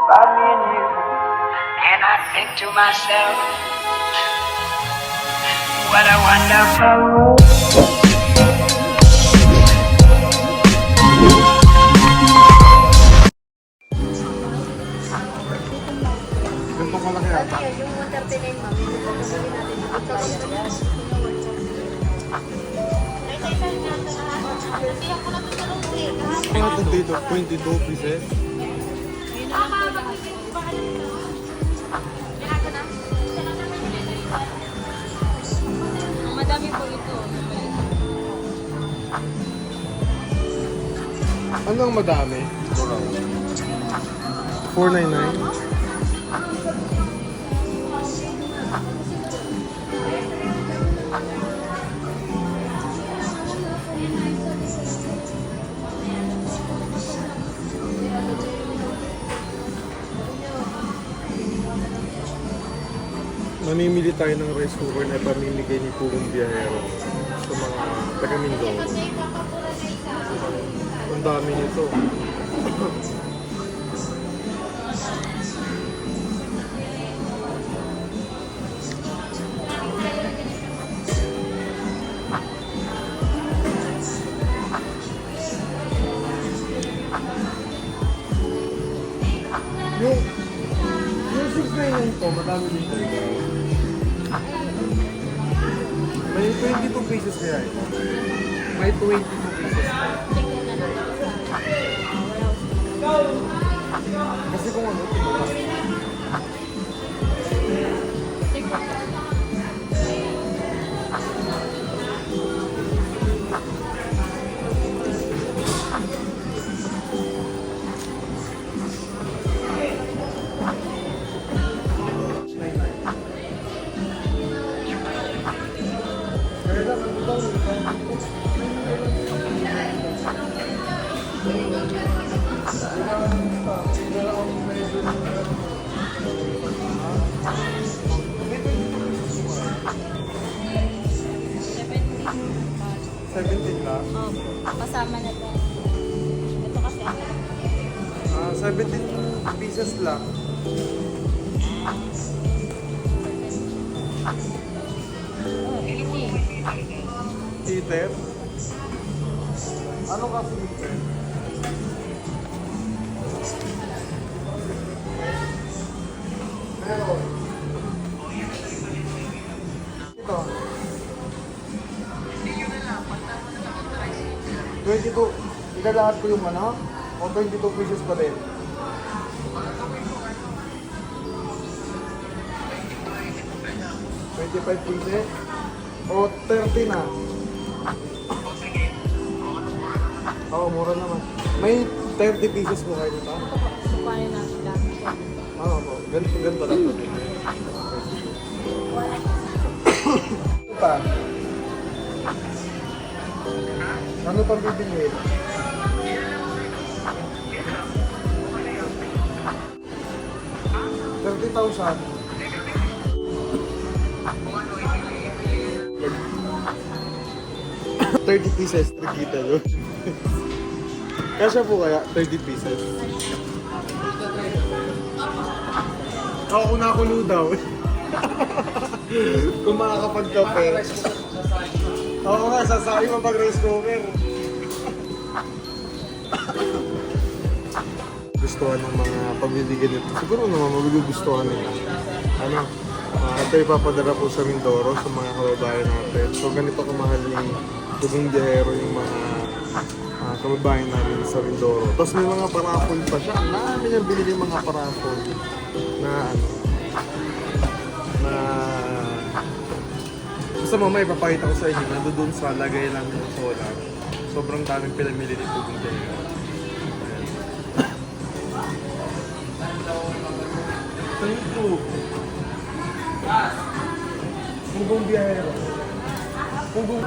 by me and you. And I think to myself, what a wonderful world. Ganito kalaki ata. Yung 139 ma'am, yung gagawin natin. Ano ito dito? 22 pieces? Madami po ito. Ano ang madami? 499? Mamimili tayo ng rice cooker na pamimigay ni Pugong Biyahero sa mga taga-Mindoro. Ang dami nito. Yung 699 ko, madami dito. May 22 pieces kaya ito. May 22 pieces. Kasi kung ano, Kasama na to. Ito kasi. 17 pieces lang. Oh, 80. Heater. Ano kasi heater? Meron. Ito. 22. Ilalahat ko yung ano? O 22 pieces pa din? 25 pieces? O 30 na? Oo, mura naman. May 30 pieces mo kayo nito? Sukayin natin dami. Oo po. Ganito lang. Ito pa. Ano pang bibili? $30,000. $30 pieces. Nakita doon. Kasya po kaya? 30 pieces. Oo, nakulo daw. Kung makakapagkape. Oo nga, sasakay mo pag rice cooker. Gustuhan ng mga pamiligan nito. Siguro naman magugustuhan nila. Ano? Ito ipapadala po sa Mindoro sa mga kababayan natin. So ganito kamahal ni Pugong Biyahero yung mga kababayan namin sa Mindoro. Tapos may mga parapol pa siya. Ang dami niyang binili mga parapol na ano na basta mamaya ipapakita ko sa inyo na doon sa lagay lang ng solar. Sobrang daming pinamili ni Pugong Biyahero. Thank you. Pugong Biyahero. Pugong...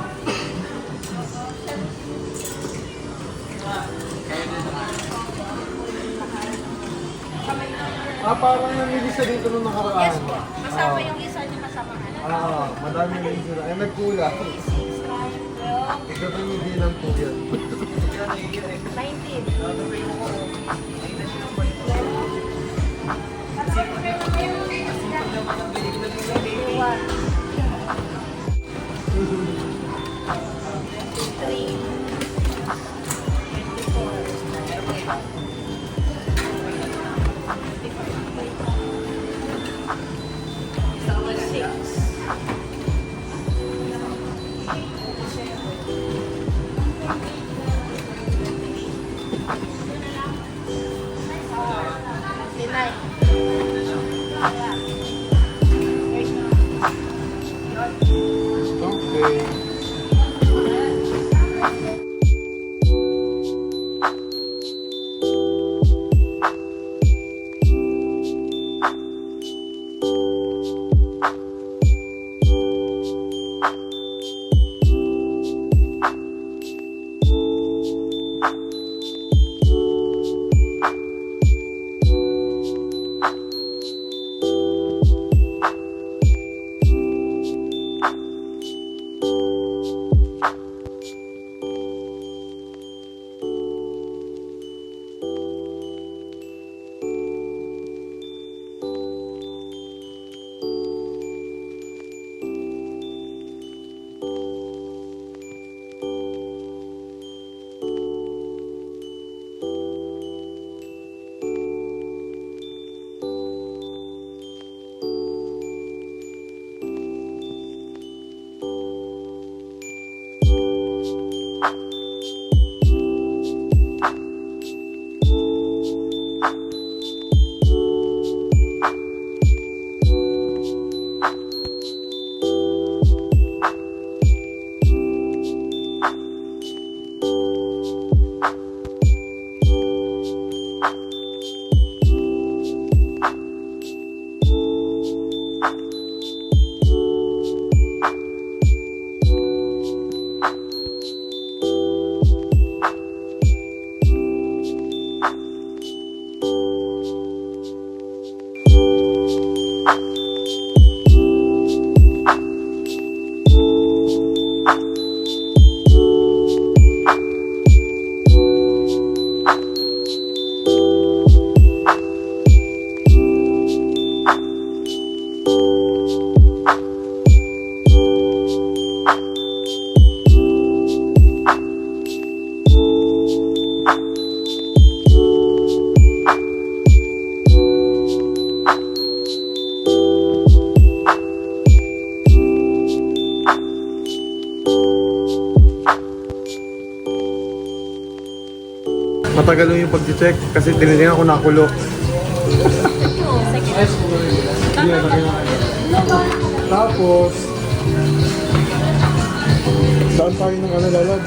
parang namili siya dito nung nakaraan. Yes po. Kasama yung isa niya kasama ka. Madami na yun sila. Ay, nagkulang. Ito rin hindi lang po yan. 19. Okay. Matagal lang yung pag-check kasi tinitingnan ko nakulo. Tapos, saan tayo ng lalab?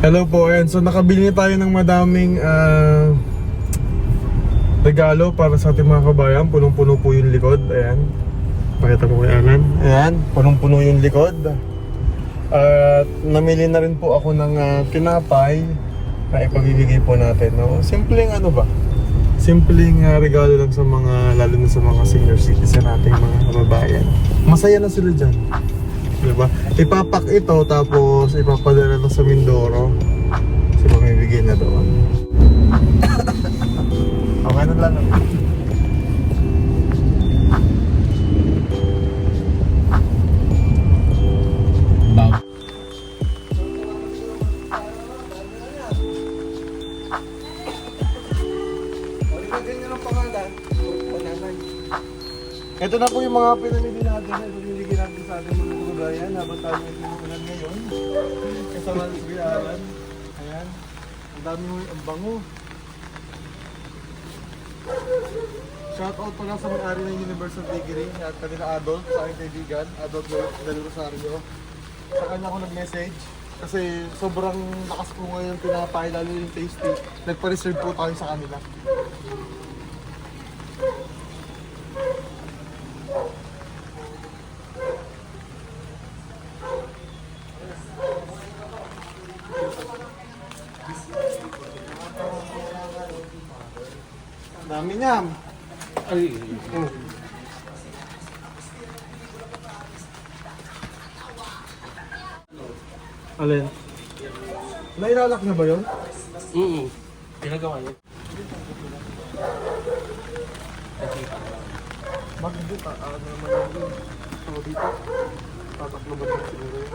Hello po, ayan. So nakabili na tayo ng madaming regalo para sa ating mga kabayan. Punong-puno po yung likod. Ayan. Pakita mo kay Alan. Ayan, punong-puno yung likod. At namili na rin po ako ng tinapay na ipabibigay po natin, no? Simpleng ano ba? Simpleng regalo lang sa mga, lalo na sa mga senior citizen nating mga kababayan. Masaya na sila dyan. Diba? Ipapak ito tapos ipapadala na sa Mindoro. Kasi mamibigay na doon. Okay na lang. Bag. Ito na po yung mga pinamili natin na ibibigay natin sa ating mga kababayan habang tayo may pinukulan ngayon. Kasama si Kuya Alan. Ayan. Ang dami mo, ang bango. Shoutout pala sa may-ari ng Universal Bakery at kanila Adolf, sa aking kaibigan, Adolf Del Rosario. Sa kanya ako nag-message kasi sobrang lakas po ngayon pinapay, lalo yung tasty. Nagpa-reserve po tayo sa kanila. Dami niyan. Ay. Alin? Nailalak na ba yun? Pinagawa niya. Bakit dito? Ano naman yun? So dito? Tataklo ba ito siguro yun?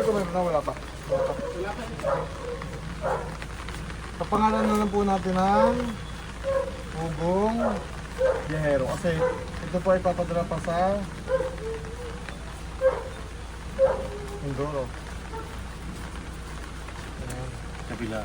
Kung meron na, wala pa. Sa pangalan na lang po natin ng Ugong Biyahero. Kasi ito po ay papadala pa sa Mindoro. Kabila.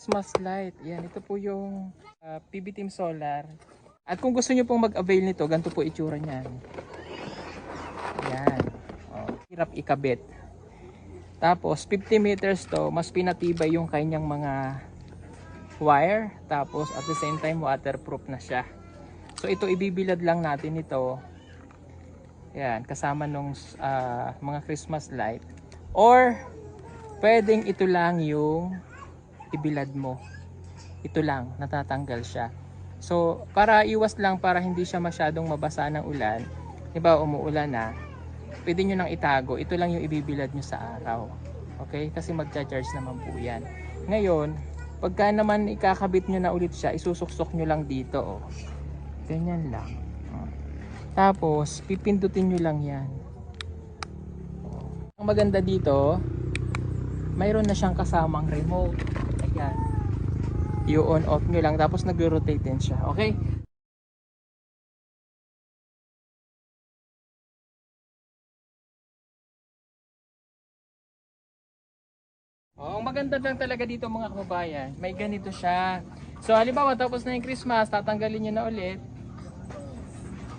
Christmas light. Yan, ito po yung PB Team Solar. At kung gusto niyo pong mag-avail nito, ganito po itsura niyan. Yan. Oh, hirap ikabit. Tapos 50 meters to, mas pinatibay yung kanyang mga wire. Tapos at the same time waterproof na siya. So ito ibibilad lang natin ito. Yan, kasama nung mga Christmas light. Or pwedeng ito lang yung ibilad mo. Ito lang, natatanggal siya. So, para iwas lang, para hindi siya masyadong mabasa ng ulan, diba umuulan na, pwede nyo nang itago, ito lang yung ibibilad nyo sa araw. Okay? Kasi magcha-charge naman po yan. Ngayon, pagka naman ikakabit nyo na ulit siya, isusuksok nyo lang dito. Oh. Ganyan lang. Oh. Tapos, pipindutin nyo lang yan. Oh. Ang maganda dito, mayroon na siyang kasamang remote. Ayan. I-on off nyo lang tapos nagro-rotate din siya. Okay? Oh, ang maganda lang talaga dito mga kababayan, may ganito siya. So halimbawa tapos na yung Christmas, tatanggalin nyo na ulit.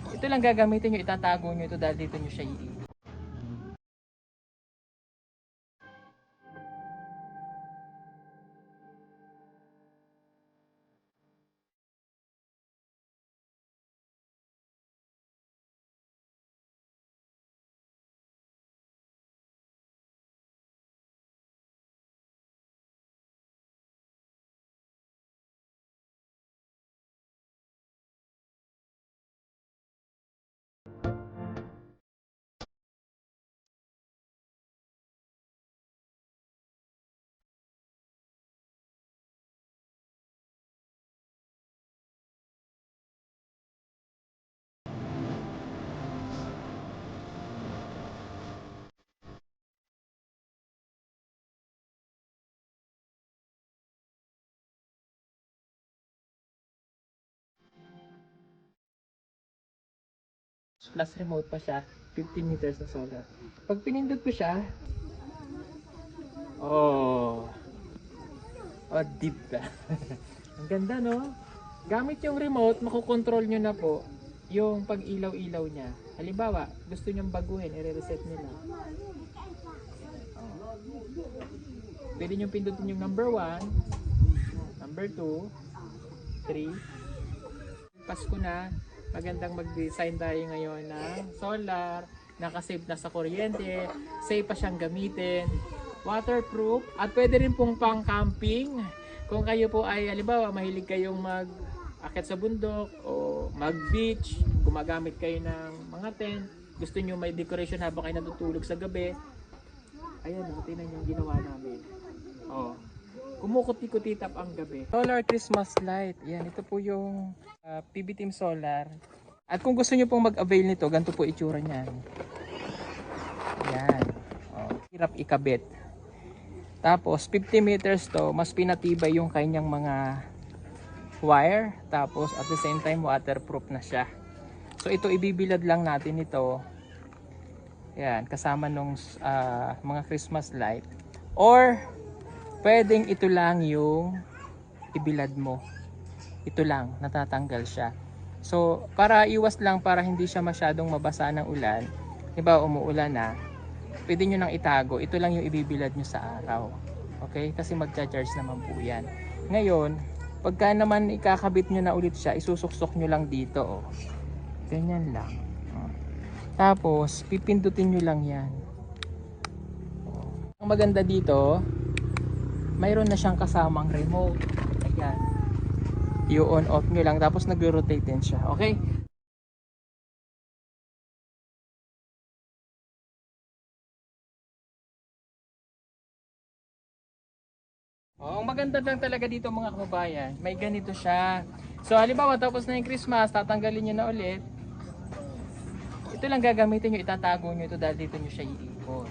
Ito lang gagamitin nyo, itatago nyo ito dahil dito nyo siya i Plus remote pa siya. 15 meters na solar. Pag pinindot ko siya, oh, deep ba? Ang ganda, no? Gamit yung remote, makokontrol nyo na po yung pag-ilaw-ilaw niya. Halimbawa, gusto nyong baguhin, i-reset nyo lang. Oh. Pwede nyo pindutin yung number 1, number 2, 3. Pasko na, magandang mag-design tayo ngayon ng solar, nakasave na sa kuryente, safe pa siyang gamitin, waterproof, at pwede rin pong pang camping. Kung kayo po ay halimbawa mahilig kayong mag-akit sa bundok o mag-beach, gumagamit kayo ng mga tent, gusto nyo may decoration habang kayo natutulog sa gabi, ayan o, tingnan nyo yung ginawa namin. Oh, kumukuti-kutitap ang gabi. Solar Christmas light. Yan, ito po yung PB Team Solar. At kung gusto nyo pong mag-avail nito, ganito po itsura niyan. Yan. Oh, hirap ikabit. Tapos 50 meters to, mas pinatibay yung kanyang mga wire. Tapos at the same time waterproof na siya. So ito ibibilad lang natin ito. Yan, kasama nung mga Christmas light. Or pwedeng ito lang yung ibilad mo. Ito lang, natatanggal siya. So, para iwas lang, para hindi siya masyadong mabasa ng ulan, diba umuulan na, pwede nyo nang itago. Ito lang yung ibibilad nyo sa araw. Okay? Kasi magcha-charge naman po yan. Ngayon, pagka naman ikakabit nyo na ulit siya, isusuksok nyo lang dito. Oh. Ganyan lang. Oh. Tapos, pipindutin nyo lang yan. Oh. Ang maganda dito, mayroon na siyang kasamang remote. Ayan. I-on off nyo lang tapos nagro-rotate din siya. Okay? Oh, ang maganda lang talaga dito mga kababayan, may ganito siya. So halimbawa tapos na yung Christmas, tatanggalin nyo na ulit. Ito lang gagamitin nyo, itatago nyo ito dahil dito nyo siya iikot.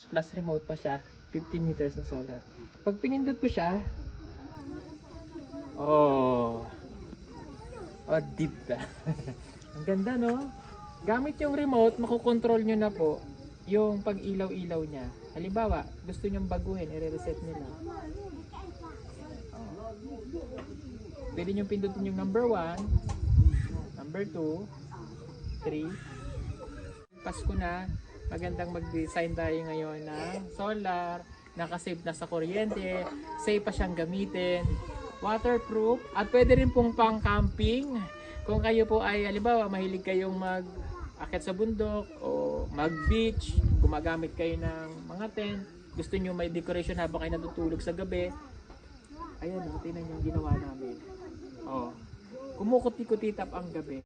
Plus remote pa siya, 15 meters na solar. Pag pinindot ko siya, oh, deep ba? Ang ganda, no? Gamit yung remote, makokontrol nyo na po yung pag-ilaw-ilaw niya. Halimbawa, gusto nyong baguhin, i-reset nyo lang. Oh. Pwede nyo pindutin yung number 1, number 2, 3. Pasko na, magandang mag-design tayo ngayon ng solar, nakasave na sa kuryente, safe pa siyang gamitin, waterproof, at pwede rin pong pang camping. Kung kayo po ay halimbawa mahilig kayong mag-akit sa bundok o mag-beach, gumagamit kayo ng mga tent, gusto nyo may decoration habang kayo natutulog sa gabi, ayan o, tingnan nyo yung ginawa namin. Oh, kumukuti-kutitap ang gabi.